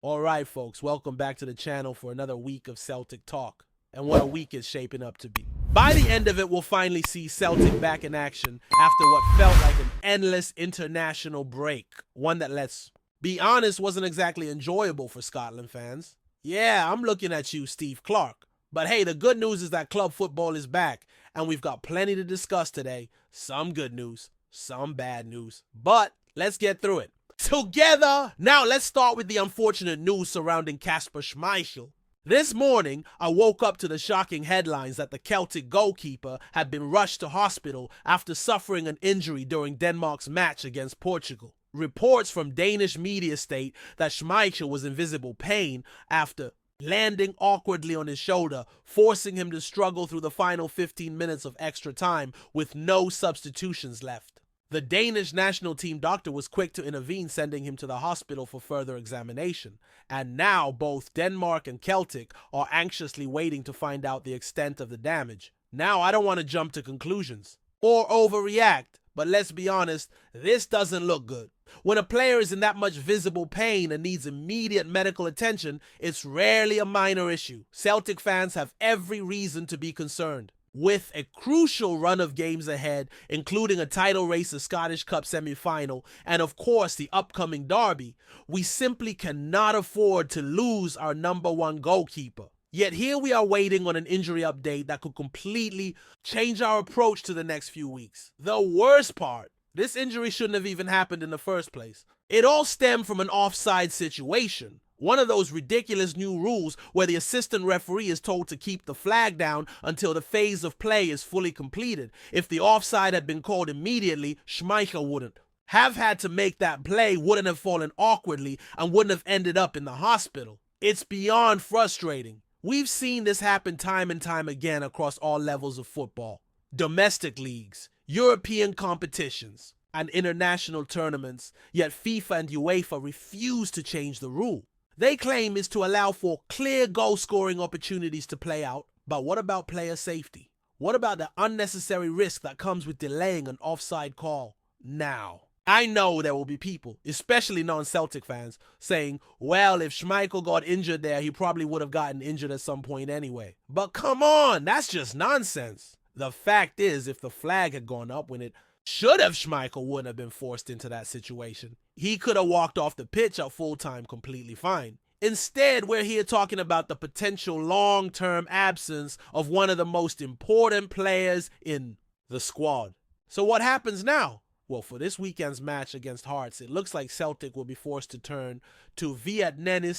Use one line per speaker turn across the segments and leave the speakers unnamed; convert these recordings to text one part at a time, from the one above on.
All right, folks, welcome back to the channel for another week of Celtic talk. And what a week is shaping up to be. By the end of it, we'll finally see Celtic back in action after what felt like an endless international break. One that, let's be honest, wasn't exactly enjoyable for Scotland fans. Yeah, I'm looking at you, Steve Clark. But hey, the good news is that club football is back, and we've got plenty to discuss today. Some good news, some bad news. But let's get through it together. Now let's start with the unfortunate news surrounding Kasper Schmeichel. This morning, I woke up to the shocking headlines that the Celtic goalkeeper had been rushed to hospital after suffering an injury during Denmark's match against Portugal. Reports from Danish media state that Schmeichel was in visible pain after landing awkwardly on his shoulder, forcing him to struggle through the final 15 minutes of extra time with no substitutions left. The Danish national team doctor was quick to intervene, sending him to the hospital for further examination. And now both Denmark and Celtic are anxiously waiting to find out the extent of the damage. Now, I don't want to jump to conclusions or overreact, but let's be honest, this doesn't look good. When a player is in that much visible pain and needs immediate medical attention, it's rarely a minor issue. Celtic fans have every reason to be concerned. With a crucial run of games ahead, including a title race, a Scottish Cup semi-final, and of course the upcoming derby, we simply cannot afford to lose our number one goalkeeper. Yet here we are waiting on an injury update that could completely change our approach to the next few weeks. The worst part, this injury shouldn't have even happened in the first place. It all stemmed from an offside situation. One of those ridiculous new rules where the assistant referee is told to keep the flag down until the phase of play is fully completed. If the offside had been called immediately, Schmeichel wouldn't have had to make that play, wouldn't have fallen awkwardly, and wouldn't have ended up in the hospital. It's beyond frustrating. We've seen this happen time and time again across all levels of football. Domestic leagues, European competitions, and international tournaments, yet FIFA and UEFA refuse to change the rule. They claim is to allow for clear goal-scoring opportunities to play out, but what about player safety? What about the unnecessary risk that comes with delaying an offside call? Now, I know there will be people, especially non-Celtic fans, saying, well, if Schmeichel got injured there, he probably would have gotten injured at some point anyway. But come on, that's just nonsense. The fact is, if the flag had gone up when it should have, Schmeichel wouldn't have been forced into that situation. He could have walked off the pitch at full time completely fine. Instead, we're here talking about the potential long-term absence of one of the most important players in the squad. So what happens now? Well, for this weekend's match against Hearts, it looks like Celtic will be forced to turn to Hibernian,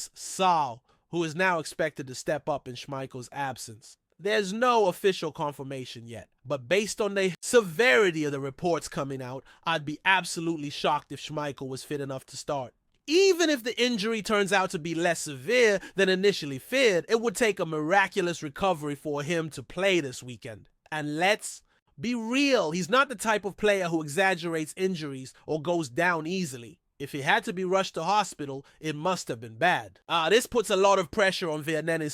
who is now expected to step up in Schmeichel's absence. There's no official confirmation yet, but based on the severity of the reports coming out, I'd be absolutely shocked if Schmeichel was fit enough to start. Even if the injury turns out to be less severe than initially feared, it would take a miraculous recovery for him to play this weekend. And let's be real, he's not the type of player who exaggerates injuries or goes down easily. If he had to be rushed to hospital, it must have been bad. This puts a lot of pressure on Hibernian,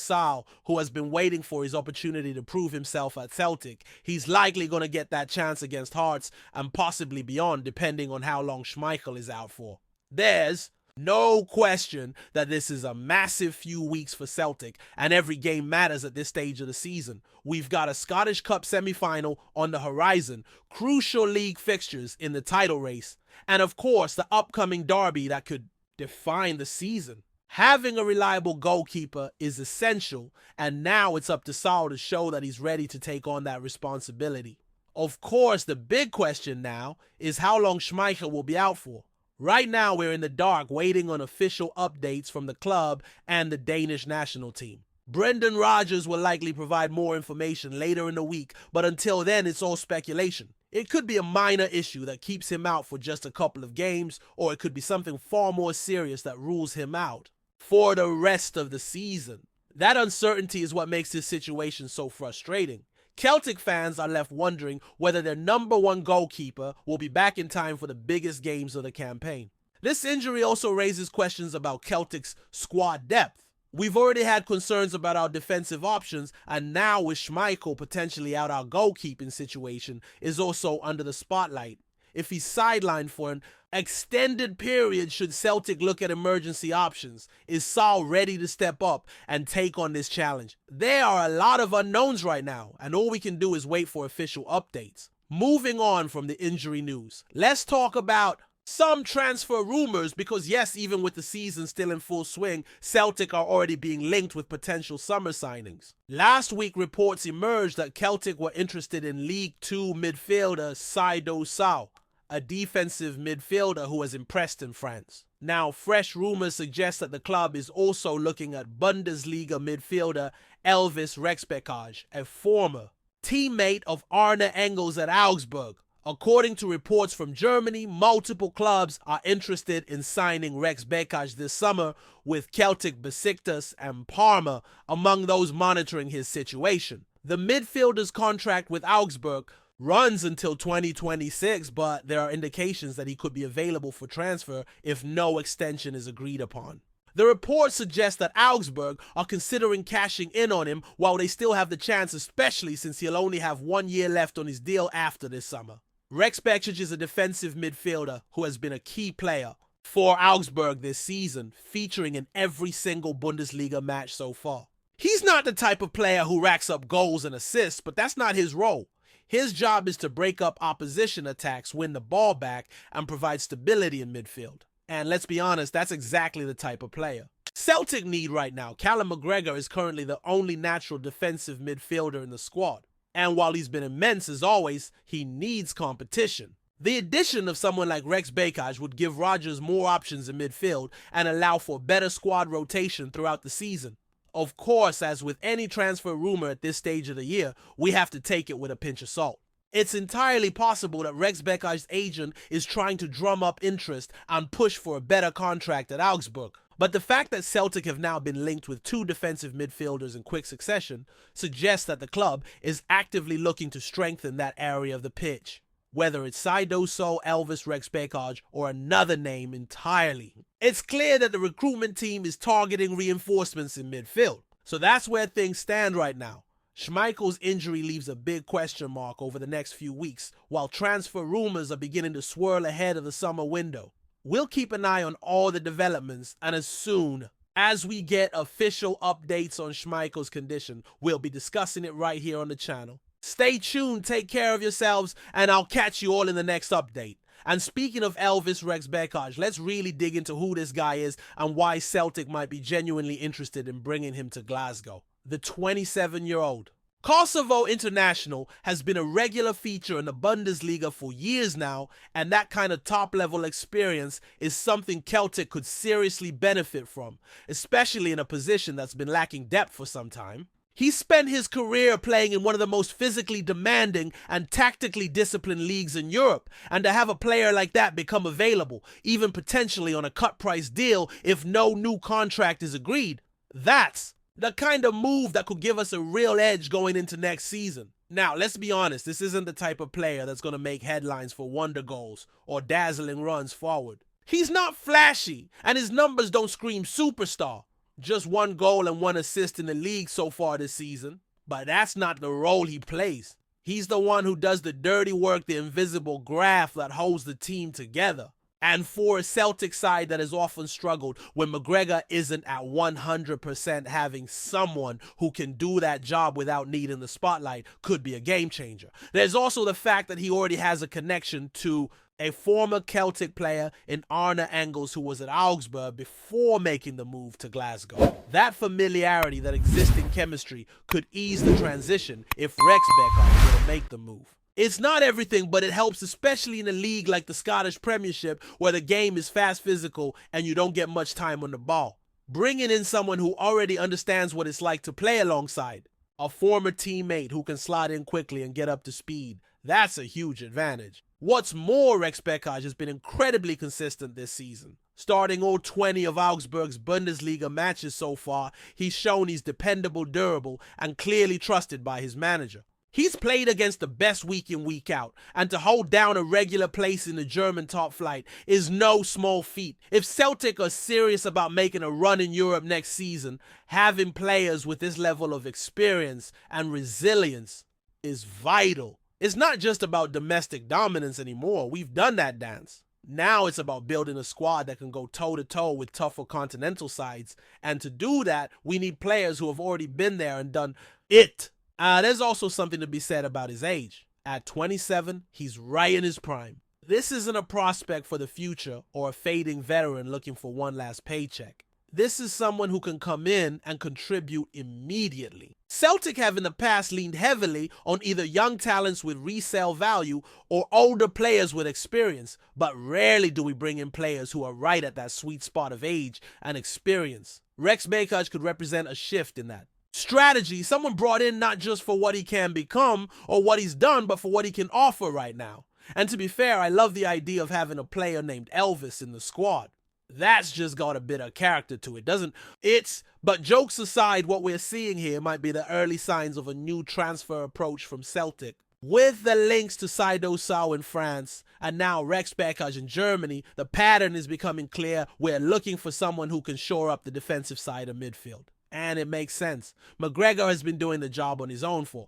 who has been waiting for his opportunity to prove himself at Celtic. He's likely going to get that chance against Hearts and possibly beyond, depending on how long Schmeichel is out for. There's no question that this is a massive few weeks for Celtic, and every game matters at this stage of the season. We've got a Scottish Cup semi-final on the horizon, crucial league fixtures in the title race, and of course the upcoming derby that could define the season. Having a reliable goalkeeper is essential, and now it's up to Saul to show that he's ready to take on that responsibility. Of course, the big question now is how long Schmeichel will be out for. Right now, we're in the dark waiting on official updates from the club and the Danish national team. Brendan Rodgers will likely provide more information later in the week, but until then, it's all speculation. It could be a minor issue that keeps him out for just a couple of games, or it could be something far more serious that rules him out for the rest of the season. That uncertainty is what makes this situation so frustrating. Celtic fans are left wondering whether their number one goalkeeper will be back in time for the biggest games of the campaign. This injury also raises questions about Celtic's squad depth. We've already had concerns about our defensive options, and now with Schmeichel potentially out, our goalkeeping situation is also under the spotlight. If he's sidelined for an Extended period should Celtic look at emergency options. Is Saul ready to step up and take on this challenge? There are a lot of unknowns right now, and all we can do is wait for official updates. Moving on from the injury news, let's talk about some transfer rumors because yes, even with the season still in full swing, Celtic are already being linked with potential summer signings. Last week, reports emerged that Celtic were interested in League 2 midfielder Saido Sow, a defensive midfielder who has impressed in France. Now, fresh rumors suggest that the club is also looking at Bundesliga midfielder Elvis Rexhbeçaj, a former teammate of Arne Engels at Augsburg. According to reports from Germany, multiple clubs are interested in signing Rexhbeçaj this summer, with Celtic, Besiktas and Parma among those monitoring his situation. The midfielder's contract with Augsburg runs until 2026, but there are indications that he could be available for transfer if no extension is agreed upon. The report suggests that Augsburg are considering cashing in on him while they still have the chance, especially since he'll only have 1 year left on his deal after this summer. Rexhbeçaj is a defensive midfielder who has been a key player for Augsburg this season, featuring in every single Bundesliga match so far. He's not the type of player who racks up goals and assists, but that's not his role. His job is to break up opposition attacks, win the ball back, and provide stability in midfield. And let's be honest, that's exactly the type of player Celtic need right now. Callum McGregor is currently the only natural defensive midfielder in the squad. And while he's been immense as always, he needs competition. The addition of someone like Rexhbeçaj would give Rodgers more options in midfield and allow for better squad rotation throughout the season. Of course, as with any transfer rumor at this stage of the year, we have to take it with a pinch of salt. It's entirely possible that Rexhbeçaj's agent is trying to drum up interest and push for a better contract at Augsburg. But the fact that Celtic have now been linked with 2 defensive midfielders in quick succession suggests that the club is actively looking to strengthen that area of the pitch, whether it's Saido Sow, Elvis Rexhbeçaj, or another name entirely. It's clear that the recruitment team is targeting reinforcements in midfield. So that's where things stand right now. Schmeichel's injury leaves a big question mark over the next few weeks, while transfer rumors are beginning to swirl ahead of the summer window. We'll keep an eye on all the developments, and as soon as we get official updates on Schmeichel's condition, we'll be discussing it right here on the channel. Stay tuned, take care of yourselves, and I'll catch you all in the next update. And speaking of Elvis Rexhbeçaj, let's really dig into who this guy is and why Celtic might be genuinely interested in bringing him to Glasgow. The 27-year-old Kosovo international has been a regular feature in the Bundesliga for years now, and that kind of top-level experience is something Celtic could seriously benefit from, especially in a position that's been lacking depth for some time. He spent his career playing in one of the most physically demanding and tactically disciplined leagues in Europe, and to have a player like that become available, even potentially on a cut-price deal if no new contract is agreed, that's the kind of move that could give us a real edge going into next season. Now, let's be honest, this isn't the type of player that's going to make headlines for wonder goals or dazzling runs forward. He's not flashy, and his numbers don't scream superstar. Just 1 goal and 1 assist in the league so far this season. But that's not the role he plays. He's the one who does the dirty work, the invisible graft that holds the team together. And for a Celtic side that has often struggled when McGregor isn't at 100%, having someone who can do that job without needing the spotlight could be a game changer. There's also the fact that he already has a connection to a former Celtic player in Arne Engels who was at Augsburg before making the move to Glasgow. That familiarity, that existing chemistry could ease the transition if Rexhbeçaj were to make the move. It's not everything, but it helps, especially in a league like the Scottish Premiership, where the game is fast, physical, and you don't get much time on the ball. Bringing in someone who already understands what it's like to play alongside a former teammate who can slot in quickly and get up to speed, that's a huge advantage. What's more, Rexhbeçaj has been incredibly consistent this season. Starting all 20 of Augsburg's Bundesliga matches so far, he's shown he's dependable, durable, and clearly trusted by his manager. He's played against the best week in, week out, and to hold down a regular place in the German top flight is no small feat. If Celtic are serious about making a run in Europe next season, having players with this level of experience and resilience is vital. It's not just about domestic dominance anymore. We've done that dance. Now it's about building a squad that can go toe-to-toe with tougher continental sides. And to do that, we need players who have already been there and done it. There's also something to be said about his age. At 27, he's right in his prime. This isn't a prospect for the future or a fading veteran looking for one last paycheck. This is someone who can come in and contribute immediately. Celtic have in the past leaned heavily on either young talents with resale value or older players with experience, but rarely do we bring in players who are right at that sweet spot of age and experience. Rexhbeçaj could represent a shift in that. Strategy, someone brought in not just for what he can become or what he's done, but for what he can offer right now. And to be fair, I love the idea of having a player named Elvis in the squad. That's just got a bit of character to it, doesn't it? But jokes aside, what we're seeing here might be the early signs of a new transfer approach from Celtic. With the links to Saido Sao in France and now Rexhbeçaj in Germany, the pattern is becoming clear. We're looking for someone who can shore up the defensive side of midfield. And it makes sense. McGregor has been doing the job on his own for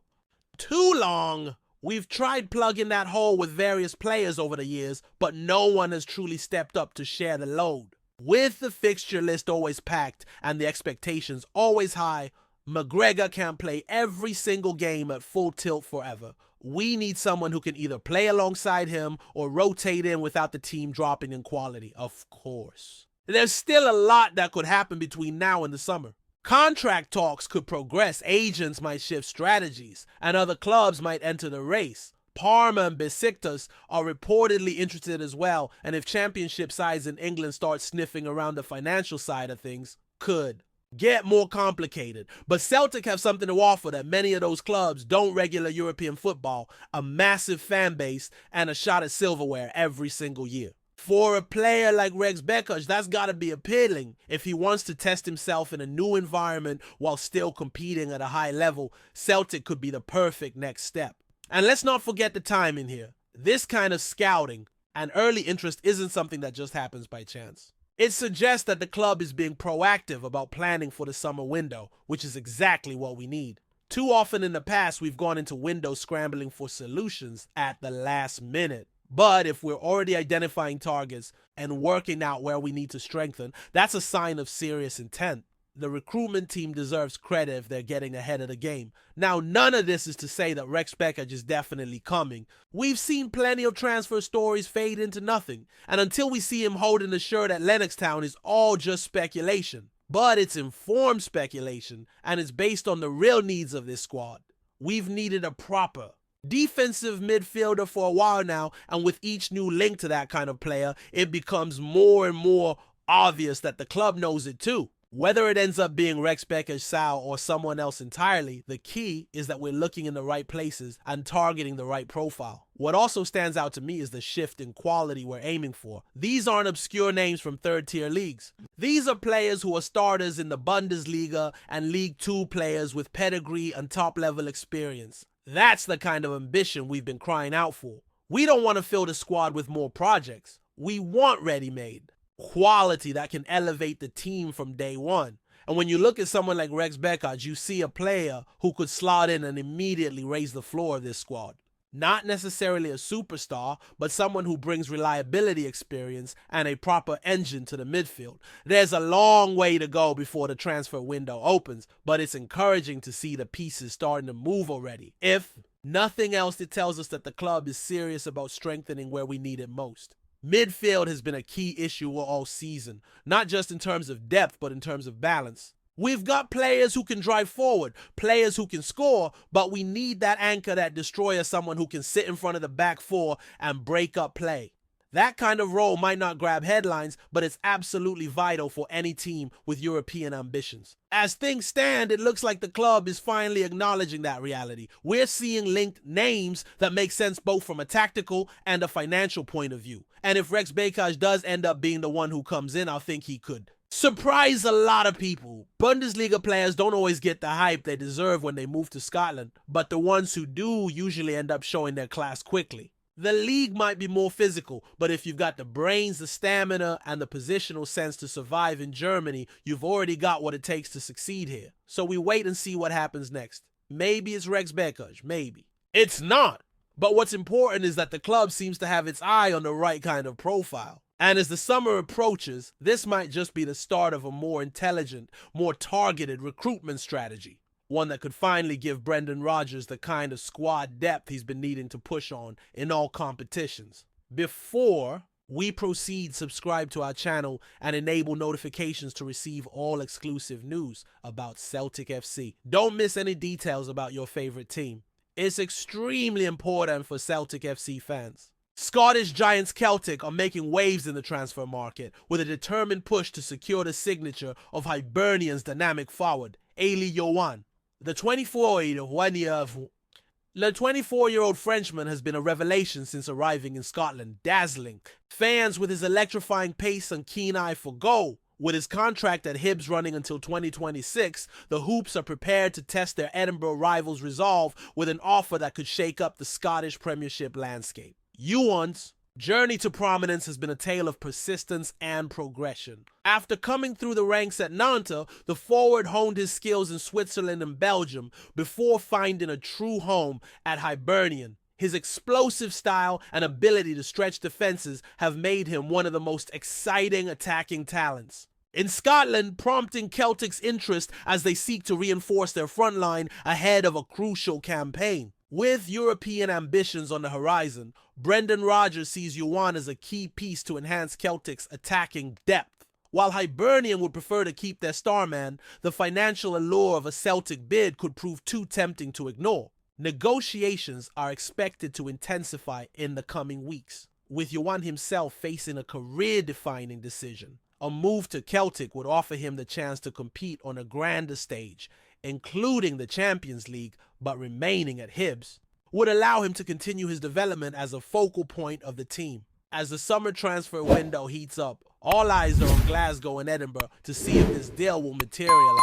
too long. We've tried plugging that hole with various players over the years, but no one has truly stepped up to share the load. With the fixture list always packed and the expectations always high, McGregor can't play every single game at full tilt forever. We need someone who can either play alongside him or rotate in without the team dropping in quality, of course. There's still a lot that could happen between now and the summer. Contract talks could progress, agents might shift strategies, and other clubs might enter the race. Parma and Besiktas are reportedly interested as well, and if championship sides in England start sniffing around the financial side of things, could get more complicated. But Celtic have something to offer that many of those clubs don't: regular European football, a massive fan base, and a shot at silverware every single year. For a player like Rexhbeçaj, that's got to be appealing. If he wants to test himself in a new environment while still competing at a high level, Celtic could be the perfect next step. And let's not forget the timing here. This kind of scouting and early interest isn't something that just happens by chance. It suggests that the club is being proactive about planning for the summer window, which is exactly what we need. Too often in the past, we've gone into windows scrambling for solutions at the last minute. But if we're already identifying targets and working out where we need to strengthen, that's a sign of serious intent. The recruitment team deserves credit if they're getting ahead of the game. Now, none of this is to say that Rexhbeçaj is definitely coming. We've seen plenty of transfer stories fade into nothing, and until we see him holding the shirt at Lennoxtown, it's all just speculation. But it's informed speculation, and it's based on the real needs of this squad. We've needed a proper defensive midfielder for a while now, and with each new link to that kind of player, it becomes more and more obvious that the club knows it too. Whether it ends up being Rexhbeçaj or someone else entirely, the key is that we're looking in the right places and targeting the right profile. What also stands out to me is the shift in quality we're aiming for. These aren't obscure names from third-tier leagues. These are players who are starters in the Bundesliga and League Two players with pedigree and top-level experience. That's the kind of ambition we've been crying out for. We don't want to fill the squad with more projects. We want ready-made quality that can elevate the team from day one. And when you look at someone like Rexhbeçaj, you see a player who could slot in and immediately raise the floor of this squad. Not necessarily a superstar, but someone who brings reliability, experience, and a proper engine to the midfield. There's a long way to go before the transfer window opens, but it's encouraging to see the pieces starting to move already. If nothing else, it tells us that the club is serious about strengthening where we need it most. Midfield has been a key issue all season, not just in terms of depth, but in terms of balance. We've got players who can drive forward, players who can score, but we need that anchor, that destroyer, someone who can sit in front of the back four and break up play. That kind of role might not grab headlines, but it's absolutely vital for any team with European ambitions. As things stand, it looks like the club is finally acknowledging that reality. We're seeing linked names that make sense both from a tactical and a financial point of view. And if Rexhbeçaj does end up being the one who comes in, I think he could surprise a lot of people. Bundesliga players don't always get the hype they deserve when they move to Scotland, but the ones who do usually end up showing their class quickly. The league might be more physical, but if you've got the brains, the stamina, and the positional sense to survive in Germany, you've already got what it takes to succeed here. So we wait and see what happens next. Maybe it's Rexhbeçaj, maybe. It's not. But what's important is that the club seems to have its eye on the right kind of profile. And as the summer approaches, this might just be the start of a more intelligent, more targeted recruitment strategy. One that could finally give Brendan Rodgers the kind of squad depth he's been needing to push on in all competitions. Before we proceed, subscribe to our channel and enable notifications to receive all exclusive news about Celtic FC. Don't miss any details about your favorite team. It's extremely important for Celtic FC fans. Scottish giants Celtic are making waves in the transfer market with a determined push to secure the signature of Hibernian's dynamic forward, Eli Yohan. The 24-year-old Frenchman has been a revelation since arriving in Scotland, dazzling fans with his electrifying pace and keen eye for goal. With his contract at Hibs running until 2026, the Hoops are prepared to test their Edinburgh rivals' resolve with an offer that could shake up the Scottish Premiership landscape. Yohan's journey to prominence has been a tale of persistence and progression. After coming through the ranks at Nantes, the forward honed his skills in Switzerland and Belgium before finding a true home at Hibernian. His explosive style and ability to stretch defenses have made him one of the most exciting attacking talents in Scotland, prompting Celtic's interest as they seek to reinforce their front line ahead of a crucial campaign. With European ambitions on the horizon, Brendan Rodgers sees Yohan as a key piece to enhance Celtic's attacking depth. While Hibernian would prefer to keep their star man, the financial allure of a Celtic bid could prove too tempting to ignore. Negotiations are expected to intensify in the coming weeks, with Yohan himself facing a career-defining decision. A move to Celtic would offer him the chance to compete on a grander stage, including the Champions League, but remaining at Hibs, would allow him to continue his development as a focal point of the team. As the summer transfer window heats up, all eyes are on Glasgow and Edinburgh to see if this deal will materialize.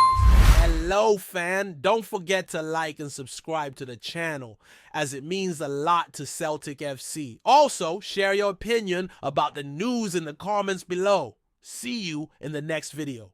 Hello fan, don't forget to like and subscribe to the channel as it means a lot to Celtic FC. Also, share your opinion about the news in the comments below. See you in the next video.